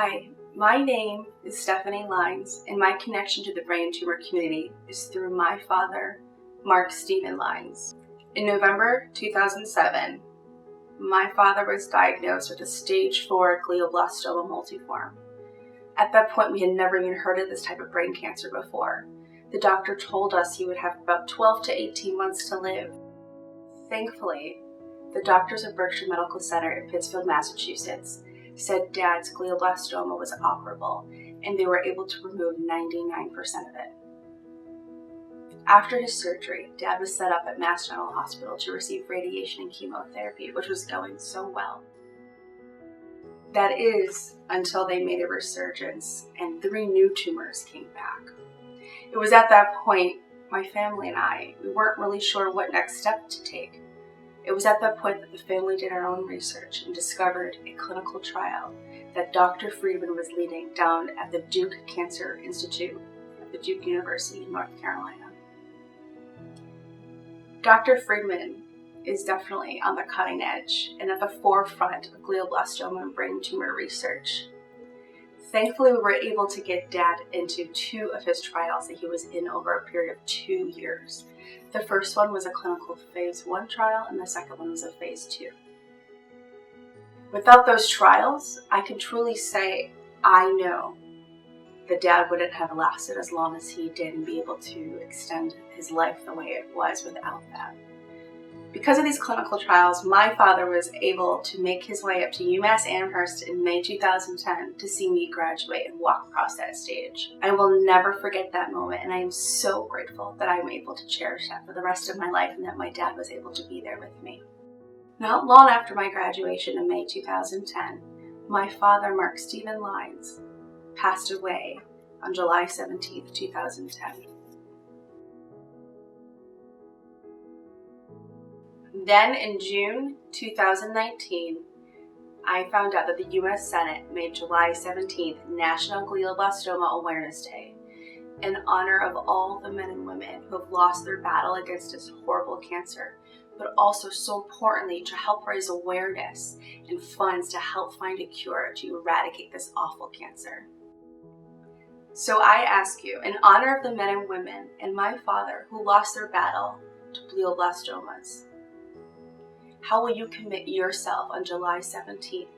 Hi, my name is Stephanie Lines, and my connection to the brain tumor community is through my father, Mark Stephen Lines. In November 2007, my father was diagnosed with a stage 4 glioblastoma multiforme. At that point, we had never even heard of this type of brain cancer before. The doctor told us he would have about 12 to 18 months to live. Thankfully, the doctors at Berkshire Medical Center in Pittsfield, Massachusetts, said Dad's glioblastoma was operable, and they were able to remove 99% of it. After his surgery, Dad was set up at Mass General Hospital to receive radiation and chemotherapy, which was going so well. That is, until they made a resurgence and 3 new tumors came back. It was at that point, my family and we weren't really sure what next step to take. It was at that point that the family did our own research and discovered a clinical trial that Dr. Friedman was leading down at the Duke Cancer Institute at the Duke University in North Carolina. Dr. Friedman is definitely on the cutting edge and at the forefront of glioblastoma and brain tumor research. Thankfully, we were able to get Dad into 2 of his trials that he was in over a period of 2 years. The first one was a clinical phase 1 trial, and the second one was a phase 2. Without those trials, I can truly say I know that Dad wouldn't have lasted as long as he did and be able to extend his life the way it was without that. Because of these clinical trials, my father was able to make his way up to UMass Amherst in May 2010 to see me graduate and walk across that stage. I will never forget that moment, and I am so grateful that I'm able to cherish that for the rest of my life and that my dad was able to be there with me. Not long after my graduation in May 2010, my father, Mark Stephen Lines, passed away on July 17, 2010. Then in June 2019, I found out that the U.S. Senate made July 17th National Glioblastoma Awareness Day in honor of all the men and women who have lost their battle against this horrible cancer, but also so importantly to help raise awareness and funds to help find a cure to eradicate this awful cancer. So I ask you, in honor of the men and women and my father who lost their battle to glioblastomas, how will you commit yourself on July 17th